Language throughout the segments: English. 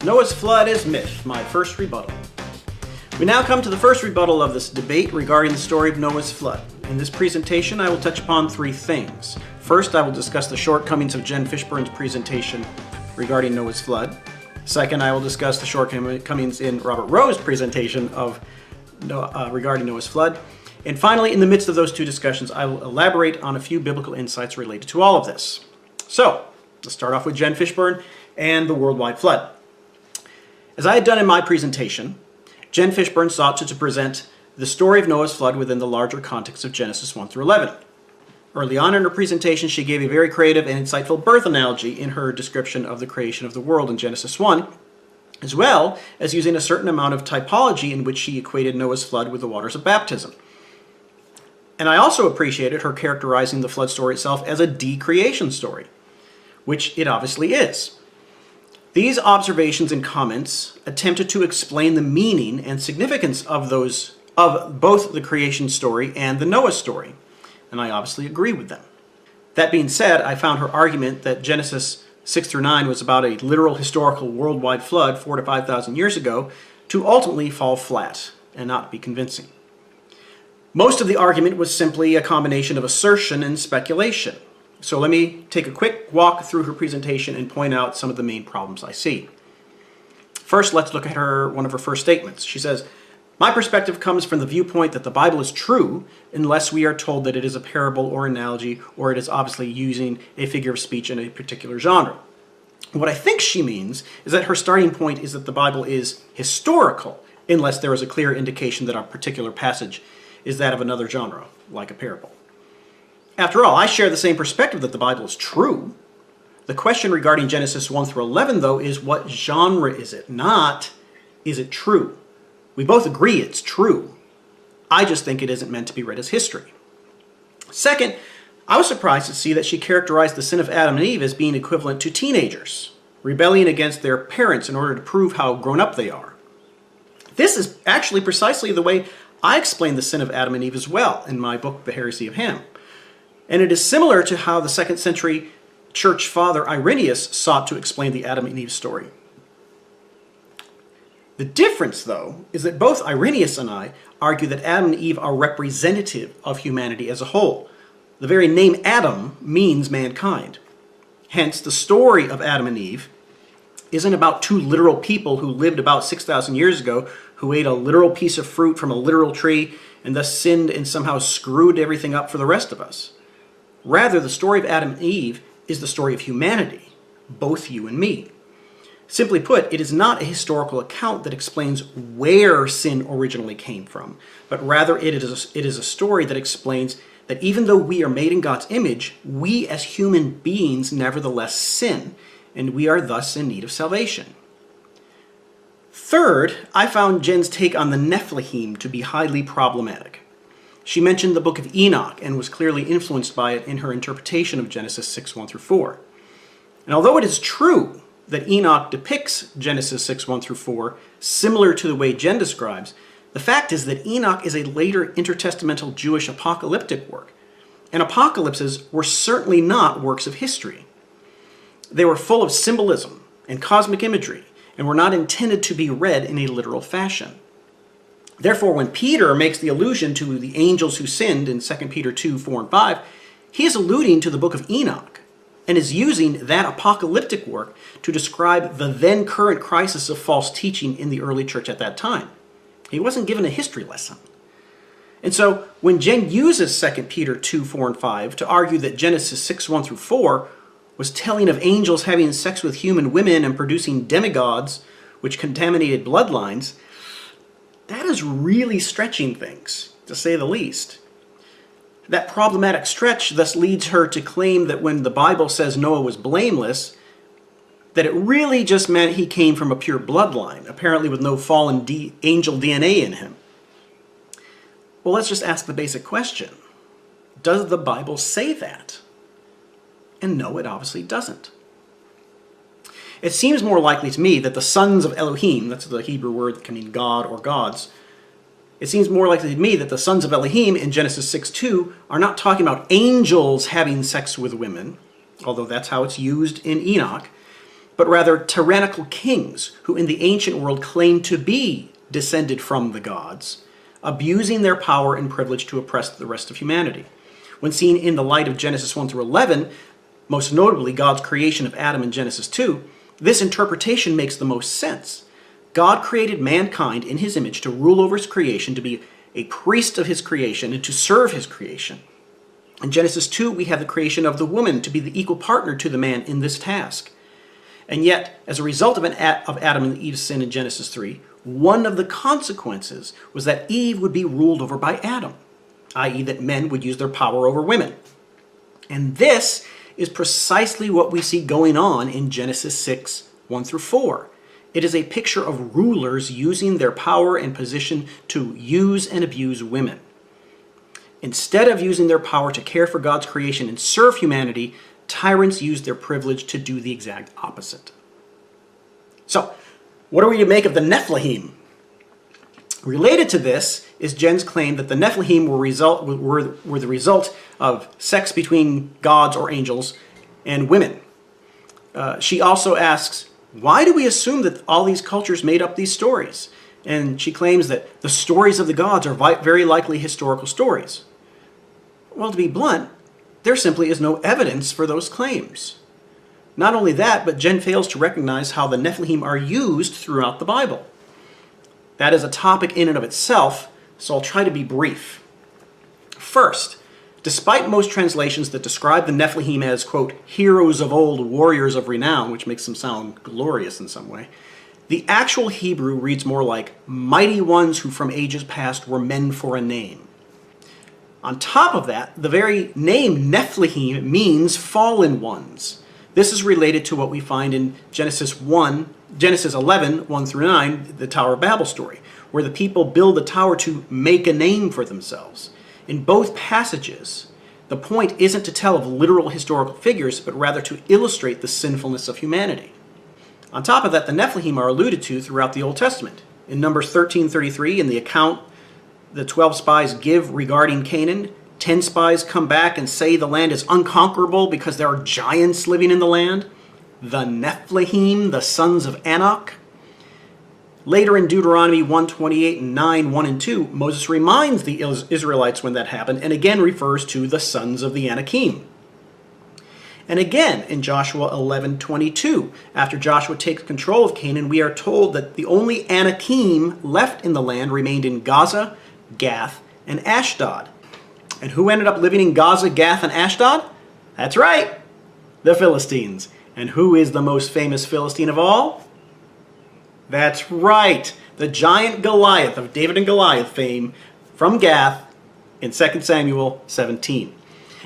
Noah's flood is myth, my first rebuttal. We now come to the first rebuttal of this debate regarding the story of Noah's flood. In this presentation, I will touch upon three things. First, I will discuss the shortcomings of Jen Fishburne's presentation regarding Noah's flood. Second, I will discuss the shortcomings in Robert Rowe's presentation regarding Noah's flood. And finally, in the midst of those two discussions, I will elaborate on a few biblical insights related to all of this. So, let's start off with Jen Fishburne and the worldwide flood. As I had done in my presentation, Jen Fishburne sought to present the story of Noah's flood within the larger context of Genesis 1 through 11. Early on in her presentation, she gave a very creative and insightful birth analogy in her description of the creation of the world in Genesis 1, as well as using a certain amount of typology in which she equated Noah's flood with the waters of baptism. And I also appreciated her characterizing the flood story itself as a decreation story, which it obviously is. These observations and comments attempted to explain the meaning and significance of both the creation story and the Noah story, and I obviously agree with them. That being said, I found her argument that Genesis 6 through 9 was about a literal historical worldwide flood 4,000 to 5,000 years ago to ultimately fall flat and not be convincing. Most of the argument was simply a combination of assertion and speculation. So let me take a quick walk through her presentation and point out some of the main problems I see. First, let's look at one of her first statements. She says, "My perspective comes from the viewpoint that the Bible is true unless we are told that it is a parable or analogy or it is obviously using a figure of speech in a particular genre." What I think she means is that her starting point is that the Bible is historical unless there is a clear indication that a particular passage is that of another genre, like a parable. After all, I share the same perspective that the Bible is true. The question regarding Genesis 1 through 11, though, is what genre is it, not is it true? We both agree it's true. I just think it isn't meant to be read as history. Second, I was surprised to see that she characterized the sin of Adam and Eve as being equivalent to teenagers, rebelling against their parents in order to prove how grown up they are. This is actually precisely the way I explain the sin of Adam and Eve as well in my book, The Heresy of Ham. And it is similar to how the 2nd century church father Irenaeus sought to explain the Adam and Eve story. The difference, though, is that both Irenaeus and I argue that Adam and Eve are representative of humanity as a whole. The very name Adam means mankind. Hence, the story of Adam and Eve isn't about two literal people who lived about 6,000 years ago, who ate a literal piece of fruit from a literal tree and thus sinned and somehow screwed everything up for the rest of us. Rather, the story of Adam and Eve is the story of humanity, both you and me. Simply put, it is not a historical account that explains where sin originally came from, but rather it is a story that explains that even though we are made in God's image, we as human beings nevertheless sin, and we are thus in need of salvation. Third, I found Jen's take on the Nephilim to be highly problematic. She mentioned the book of Enoch and was clearly influenced by it in her interpretation of Genesis 6, 1 through 4. And although it is true that Enoch depicts Genesis 6, 1 through 4 similar to the way Jen describes, the fact is that Enoch is a later intertestamental Jewish apocalyptic work, and apocalypses were certainly not works of history. They were full of symbolism and cosmic imagery, and were not intended to be read in a literal fashion. Therefore, when Peter makes the allusion to the angels who sinned in 2 Peter 2, 4, and 5, he is alluding to the book of Enoch and is using that apocalyptic work to describe the then current crisis of false teaching in the early church at that time. He wasn't given a history lesson. And so when Jen uses 2 Peter 2, 4, and 5 to argue that Genesis 6, 1 through 4 was telling of angels having sex with human women and producing demigods which contaminated bloodlines, that is really stretching things, to say the least. That problematic stretch thus leads her to claim that when the Bible says Noah was blameless, that it really just meant he came from a pure bloodline, apparently with no fallen angel DNA in him. Well, let's just ask the basic question. Does the Bible say that? And no, it obviously doesn't. It seems more likely to me that the sons of Elohim, that's the Hebrew word that can mean God or gods, it seems more likely to me that the sons of Elohim in Genesis 6:2 are not talking about angels having sex with women, although that's how it's used in Enoch, but rather tyrannical kings who in the ancient world claimed to be descended from the gods, abusing their power and privilege to oppress the rest of humanity. When seen in the light of Genesis 1 through 11, most notably God's creation of Adam in Genesis 2, this interpretation makes the most sense. God created mankind in his image to rule over his creation, to be a priest of his creation, and to serve his creation. In Genesis 2, we have the creation of the woman to be the equal partner to the man in this task. And yet, as a result of Adam and Eve's sin in Genesis 3, one of the consequences was that Eve would be ruled over by Adam, i.e. that men would use their power over women. And this is precisely what we see going on in Genesis 6, 1 through 4. It is a picture of rulers using their power and position to use and abuse women. Instead of using their power to care for God's creation and serve humanity, tyrants use their privilege to do the exact opposite. So, what are we to make of the Nephilim? Related to this is Jen's claim that the Nephilim were the result of sex between gods or angels and women. She also asks, why do we assume that all these cultures made up these stories? And she claims that the stories of the gods are very likely historical stories. Well, to be blunt, there simply is no evidence for those claims. Not only that, but Jen fails to recognize how the Nephilim are used throughout the Bible. That is a topic in and of itself, so I'll try to be brief. First, despite most translations that describe the Nephilim as, quote, heroes of old, warriors of renown, which makes them sound glorious in some way, the actual Hebrew reads more like mighty ones who from ages past were men for a name. On top of that, the very name Nephilim means fallen ones. This is related to what we find in Genesis 11, 1 through 9, the Tower of Babel story, where the people build the tower to make a name for themselves. In both passages, the point isn't to tell of literal historical figures, but rather to illustrate the sinfulness of humanity. On top of that, the Nephilim are alluded to throughout the Old Testament. In Numbers 13:33, in the account the 12 spies give regarding Canaan, 10 spies come back and say the land is unconquerable because there are giants living in the land. The Nephilim, the sons of Anak. Later in Deuteronomy 1:28 and 9, 1 and 2, Moses reminds the Israelites when that happened and again refers to the sons of the Anakim. And again in Joshua 11:22, after Joshua takes control of Canaan, we are told that the only Anakim left in the land remained in Gaza, Gath, and Ashdod. And who ended up living in Gaza, Gath, and Ashdod? That's right, the Philistines. And who is the most famous Philistine of all? That's right, the giant Goliath of David and Goliath fame from Gath in 2 Samuel 17.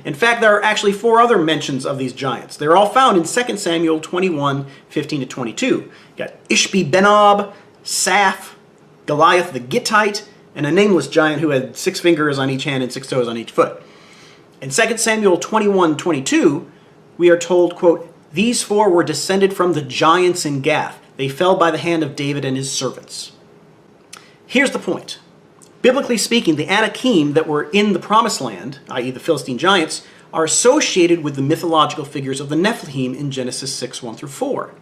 In fact, there are actually 4 other mentions of these giants. They're all found in 2 Samuel 21, 15 to 22. You got Ishbi-Benob, Saph, Goliath the Gittite, and a nameless giant who had 6 fingers on each hand and 6 toes on each foot. In 2 Samuel 21, 22, we are told, quote, these 4 were descended from the giants in Gath. They fell by the hand of David and his servants. Here's the point. Biblically speaking, the Anakim that were in the Promised Land, i.e. the Philistine giants, are associated with the mythological figures of the Nephilim in Genesis 6, 1 through 4.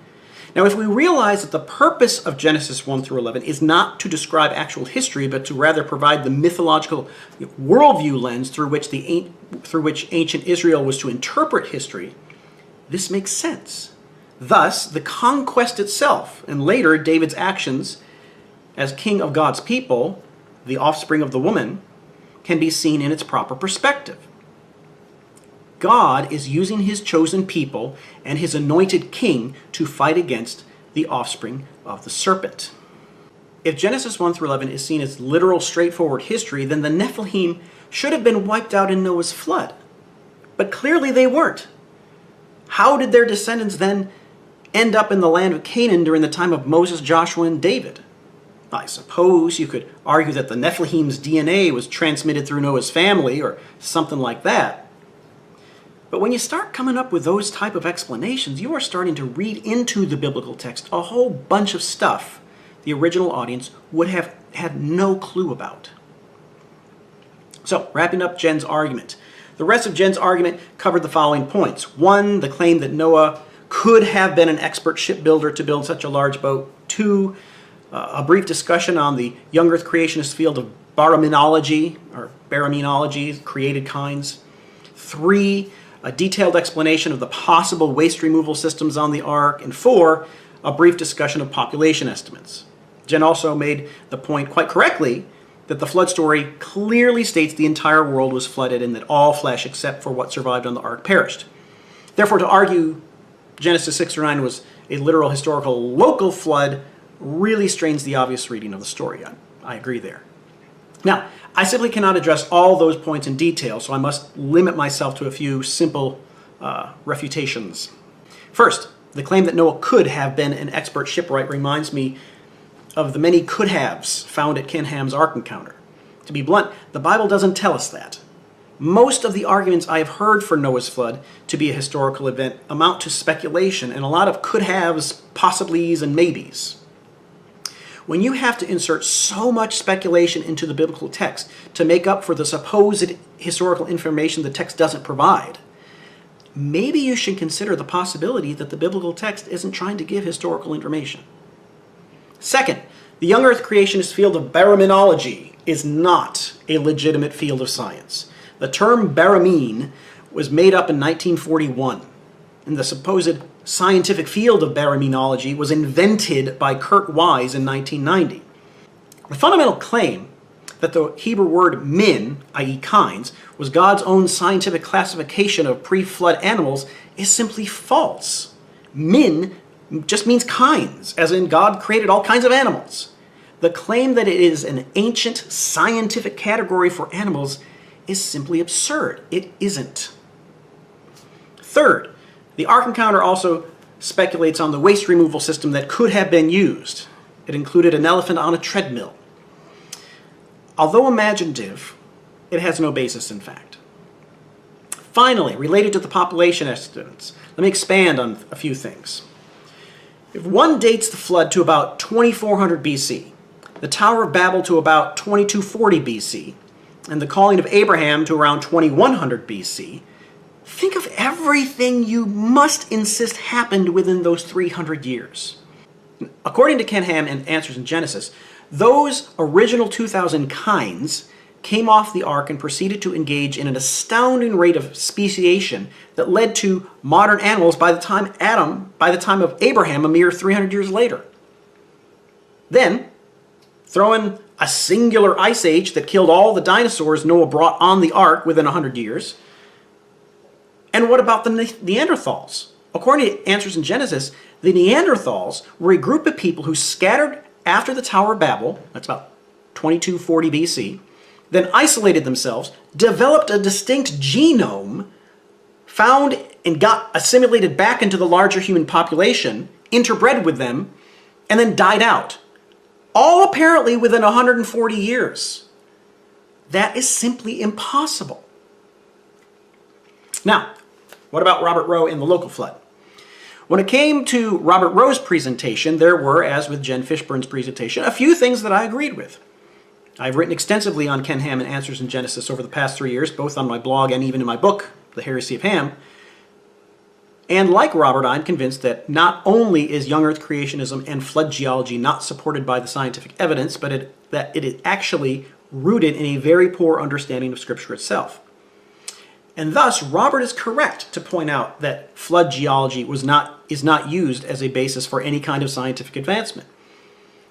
Now, if we realize that the purpose of Genesis 1 through 11 is not to describe actual history, but to rather provide the mythological worldview lens through which ancient Israel was to interpret history, this makes sense. Thus, the conquest itself, and later David's actions as king of God's people, the offspring of the woman, can be seen in its proper perspective. God is using his chosen people and his anointed king to fight against the offspring of the serpent. If Genesis 1 through 11 is seen as literal, straightforward history, then the Nephilim should have been wiped out in Noah's flood. But clearly they weren't. How did their descendants then end up in the land of Canaan during the time of Moses, Joshua, and David? I suppose you could argue that the Nephilim's DNA was transmitted through Noah's family or something like that. But when you start coming up with those type of explanations, you are starting to read into the biblical text a whole bunch of stuff the original audience would have had no clue about. So, wrapping up Jen's argument. The rest of Jen's argument covered the following points. 1, the claim that Noah could have been an expert shipbuilder to build such a large boat. 2, a brief discussion on the young Earth creationist field of baraminology, or baraminology, created kinds. 3, a detailed explanation of the possible waste removal systems on the Ark. And 4, a brief discussion of population estimates. Jen also made the point quite correctly that the flood story clearly states the entire world was flooded and that all flesh except for what survived on the Ark perished. Therefore, to argue Genesis 6 or 9 was a literal, historical, local flood really strains the obvious reading of the story. I agree there. Now, I simply cannot address all those points in detail, so I must limit myself to a few simple refutations. First, the claim that Noah could have been an expert shipwright reminds me of the many could-haves found at Ken Ham's Ark encounter. To be blunt, the Bible doesn't tell us that. Most of the arguments I have heard for Noah's flood to be a historical event amount to speculation and a lot of could-haves, possiblys, and maybes. When you have to insert so much speculation into the biblical text to make up for the supposed historical information the text doesn't provide, maybe you should consider the possibility that the biblical text isn't trying to give historical information. Second, the young Earth creationist field of baraminology is not a legitimate field of science. The term baramine was made up in 1941, and the supposed scientific field of baraminology was invented by Kurt Wise in 1990. The fundamental claim that the Hebrew word min, i.e. kinds, was God's own scientific classification of pre-flood animals is simply false. Min just means kinds, as in God created all kinds of animals. The claim that it is an ancient scientific category for animals is simply absurd. It isn't. Third, the Ark encounter also speculates on the waste removal system that could have been used. It included an elephant on a treadmill. Although imaginative, it has no basis in fact. Finally, related to the population estimates, let me expand on a few things. If one dates the flood to about 2400 BC, the Tower of Babel to about 2240 BC, and the calling of Abraham to around 2100 BC, think of everything you must insist happened within those 300 years. According to Ken Ham and Answers in Genesis, those original 2,000 kinds came off the Ark and proceeded to engage in an astounding rate of speciation that led to modern animals by the time of Abraham, a mere 300 years later. Then, throw in a singular ice age that killed all the dinosaurs Noah brought on the Ark within 100 years. And what about the Neanderthals? According to Answers in Genesis, the Neanderthals were a group of people who scattered after the Tower of Babel, that's about 2240 BC, then isolated themselves, developed a distinct genome, found and got assimilated back into the larger human population, interbred with them, and then died out. All apparently within 140 years. That is simply impossible. Now, what about Robert Rowe in the local flood? When it came to Robert Rowe's presentation, there were, as with Jen Fishburne's presentation, a few things that I agreed with. I've written extensively on Ken Ham and Answers in Genesis over the past 3 years, both on my blog and even in my book, The Heresy of Ham. And like Robert, I'm convinced that not only is young Earth creationism and flood geology not supported by the scientific evidence, but that it is actually rooted in a very poor understanding of Scripture itself. And thus, Robert is correct to point out that flood geology is not used as a basis for any kind of scientific advancement.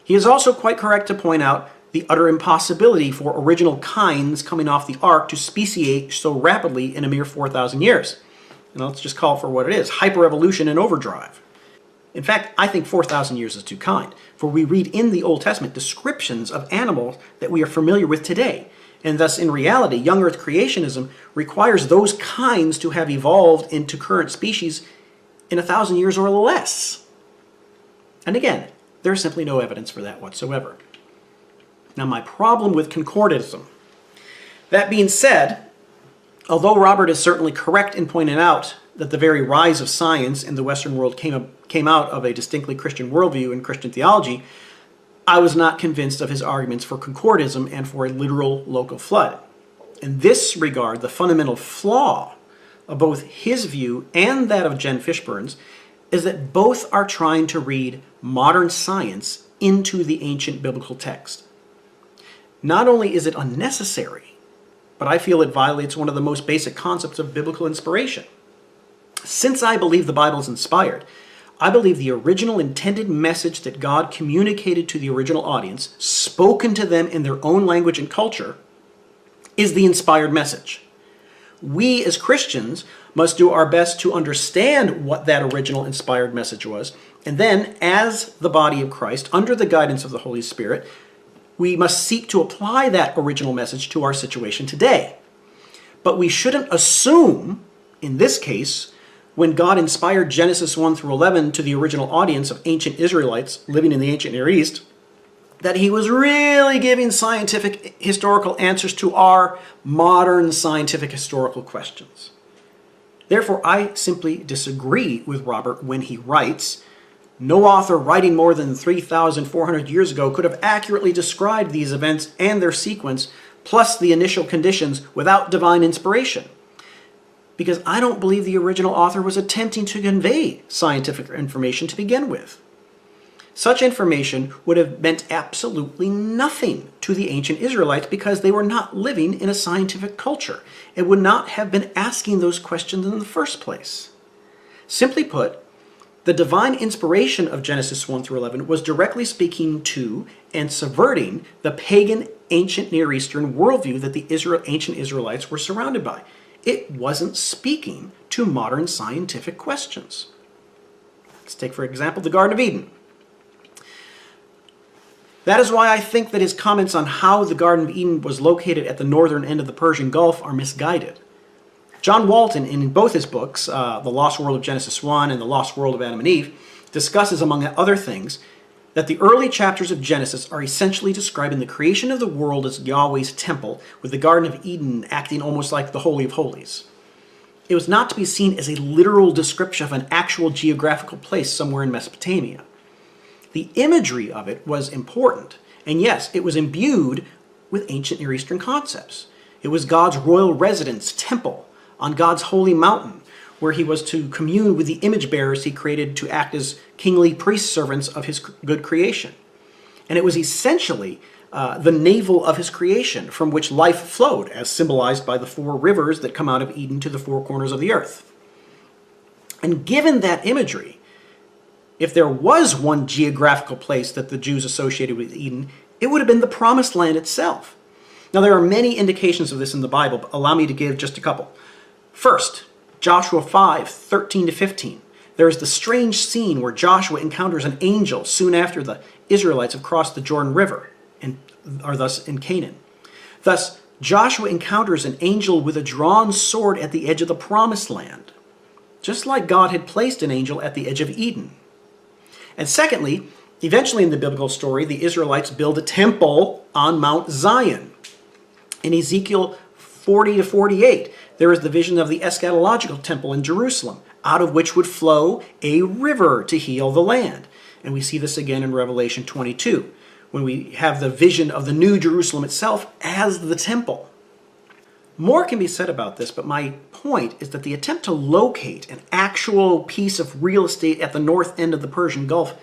He is also quite correct to point out the utter impossibility for original kinds coming off the Ark to speciate so rapidly in a mere 4,000 years. And let's just call it for what it is, hyperevolution and overdrive. In fact, I think 4,000 years is too kind, for we read in the Old Testament descriptions of animals that we are familiar with today. And thus, in reality, young Earth creationism requires those kinds to have evolved into current species in 1,000 years or less. And again, there's simply no evidence for that whatsoever. Now, my problem with concordism. That being said, although Robert is certainly correct in pointing out that the very rise of science in the Western world came out of a distinctly Christian worldview and Christian theology, I was not convinced of his arguments for concordism and for a literal local flood. In this regard, the fundamental flaw of both his view and that of Jen Fishburne's is that both are trying to read modern science into the ancient biblical text. Not only is it unnecessary, but I feel it violates one of the most basic concepts of biblical inspiration. Since I believe the Bible is inspired, I believe the original intended message that God communicated to the original audience, spoken to them in their own language and culture, is the inspired message. We as Christians must do our best to understand what that original inspired message was, and then, as the body of Christ, under the guidance of the Holy Spirit, we must seek to apply that original message to our situation today. But we shouldn't assume, in this case, when God inspired Genesis 1 through 11 to the original audience of ancient Israelites living in the ancient Near East, that he was really giving scientific historical answers to our modern scientific historical questions. Therefore, I simply disagree with Robert when he writes, "No author writing more than 3,400 years ago could have accurately described these events and their sequence, plus the initial conditions, without divine inspiration." Because I don't believe the original author was attempting to convey scientific information to begin with. Such information would have meant absolutely nothing to the ancient Israelites because they were not living in a scientific culture and would not have been asking those questions in the first place. Simply put, the divine inspiration of Genesis 1 through 11 was directly speaking to and subverting the pagan ancient Near Eastern worldview that the ancient Israelites were surrounded by. It wasn't speaking to modern scientific questions. Let's take, for example, the Garden of Eden. That is why I think that his comments on how the Garden of Eden was located at the northern end of the Persian Gulf are misguided. John Walton, in both his books, The Lost World of Genesis 1 and The Lost World of Adam and Eve, discusses, among other things, that the early chapters of Genesis are essentially describing the creation of the world as Yahweh's temple, with the Garden of Eden acting almost like the Holy of Holies. It was not to be seen as a literal description of an actual geographical place somewhere in Mesopotamia. The imagery of it was important, and yes, it was imbued with ancient Near Eastern concepts. It was God's royal residence, temple, on God's holy mountain, where he was to commune with the image bearers he created to act as kingly priest servants of his good creation. And it was essentially the navel of his creation, from which life flowed, as symbolized by the 4 rivers that come out of Eden to the 4 corners of the earth. And given that imagery, if there was one geographical place that the Jews associated with Eden, it would have been the Promised Land itself. Now, there are many indications of this in the Bible, but allow me to give just a couple. First, Joshua 5:13-15. There is the strange scene where Joshua encounters an angel soon after the Israelites have crossed the Jordan River and are thus in Canaan. Thus, Joshua encounters an angel with a drawn sword at the edge of the Promised Land, just like God had placed an angel at the edge of Eden. And secondly, eventually in the biblical story, the Israelites build a temple on Mount Zion. In Ezekiel 40-48, there is the vision of the eschatological temple in Jerusalem, out of which would flow a river to heal the land. And we see this again in Revelation 22, when we have the vision of the New Jerusalem itself as the temple. More can be said about this, but my point is that the attempt to locate an actual piece of real estate at the north end of the Persian Gulf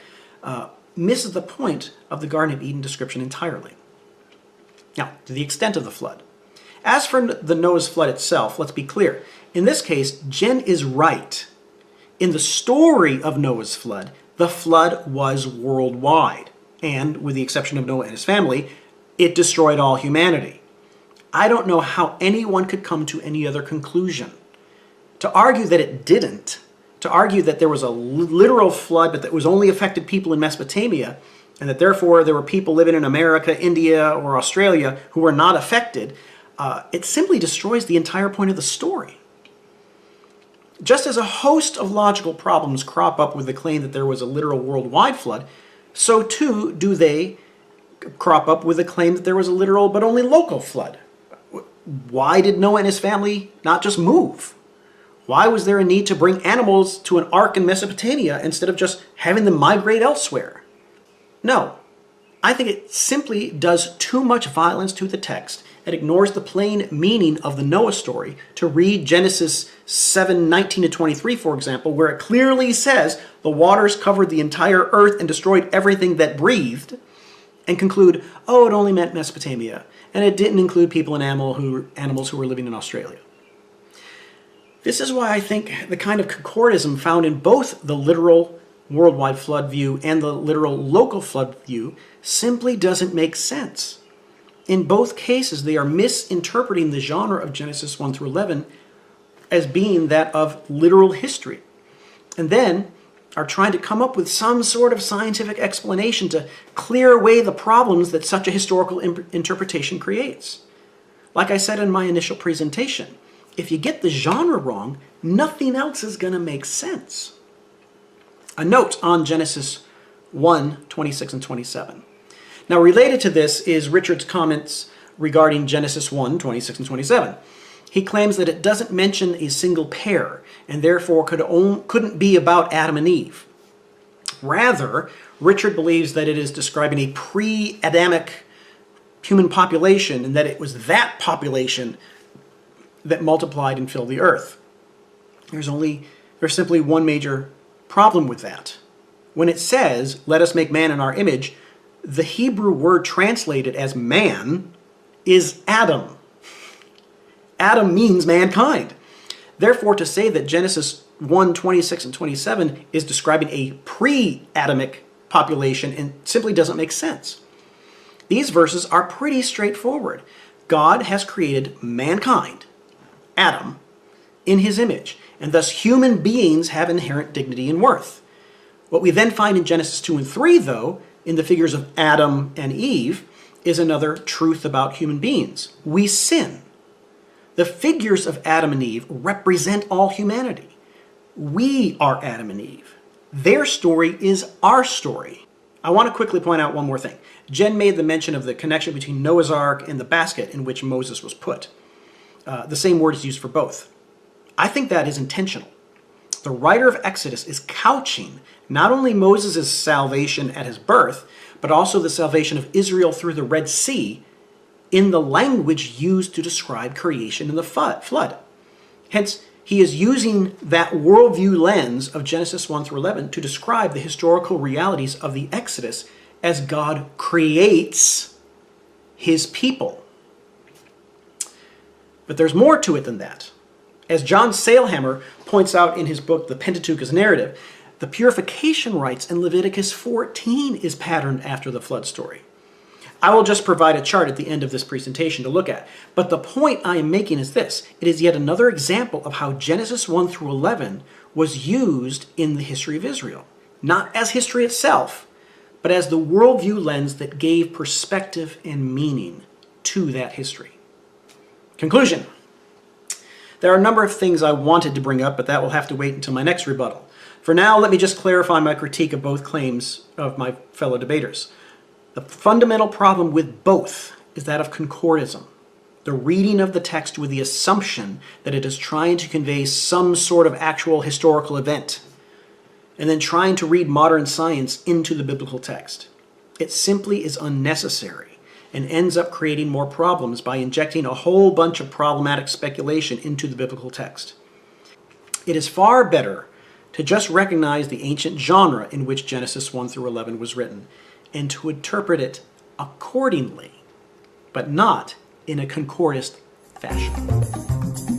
misses the point of the Garden of Eden description entirely. Now, to the extent of the flood. As for the Noah's flood itself, let's be clear. In this case, Jen is right. In the story of Noah's flood, the flood was worldwide, and with the exception of Noah and his family, it destroyed all humanity. I don't know how anyone could come to any other conclusion. To argue that it didn't, to argue that there was a literal flood but that was only affected people in Mesopotamia, and that therefore there were people living in America, India, or Australia who were not affected, it simply destroys the entire point of the story. Just as a host of logical problems crop up with the claim that there was a literal worldwide flood, so too do they crop up with the claim that there was a literal but only local flood. Why did Noah and his family not just move? Why was there a need to bring animals to an ark in Mesopotamia instead of just having them migrate elsewhere? No, I think it simply does too much violence to the text it ignores the plain meaning of the Noah story to read Genesis 7:19 to 23, for example, where it clearly says the waters covered the entire earth and destroyed everything that breathed, and conclude, oh, it only meant Mesopotamia, and it didn't include people and animals who were living in Australia. This is why I think the kind of concordism found in both the literal worldwide flood view and the literal local flood view simply doesn't make sense. In both cases, they are misinterpreting the genre of Genesis 1 through 11 as being that of literal history, and then are trying to come up with some sort of scientific explanation to clear away the problems that such a historical interpretation creates. Like I said in my initial presentation, if you get the genre wrong, nothing else is going to make sense. A note on Genesis 1, 26 and 27. Now, related to this is Richard's comments regarding Genesis 1, 26 and 27. He claims that it doesn't mention a single pair, and therefore couldn't be about Adam and Eve. Rather, Richard believes that it is describing a pre-Adamic human population, and that it was that population that multiplied and filled the earth. There's simply one major problem with that. When it says, let us make man in our image, the Hebrew word translated as man is Adam. Adam means mankind. Therefore, to say that Genesis 1, 26 and 27 is describing a pre-Adamic population and simply doesn't make sense. These verses are pretty straightforward. God has created mankind, Adam, in his image, and thus human beings have inherent dignity and worth. What we then find in Genesis 2 and 3, though, in the figures of Adam and Eve, is another truth about human beings. We sin. The figures of Adam and Eve represent all humanity. We are Adam and Eve. Their story is our story. I want to quickly point out one more thing. Jen made the mention of the connection between Noah's Ark and the basket in which Moses was put. The same word is used for both. I think that is intentional. The writer of Exodus is couching not only Moses' salvation at his birth, but also the salvation of Israel through the Red Sea in the language used to describe creation and the flood. Hence, he is using that worldview lens of Genesis 1 through 11 to describe the historical realities of the Exodus as God creates his people. But there's more to it than that. As John Sailhammer points out in his book, The Pentateuch as Narrative, the purification rites in Leviticus 14 is patterned after the flood story. I will just provide a chart at the end of this presentation to look at. But the point I am making is this. It is yet another example of how Genesis 1 through 11 was used in the history of Israel. Not as history itself, but as the worldview lens that gave perspective and meaning to that history. Conclusion. There are a number of things I wanted to bring up, but that will have to wait until my next rebuttal. For now, let me just clarify my critique of both claims of my fellow debaters. The fundamental problem with both is that of concordism, the reading of the text with the assumption that it is trying to convey some sort of actual historical event, and then trying to read modern science into the biblical text. It simply is unnecessary and ends up creating more problems by injecting a whole bunch of problematic speculation into the biblical text. It is far better to just recognize the ancient genre in which Genesis 1 through 11 was written and to interpret it accordingly, but not in a concordist fashion.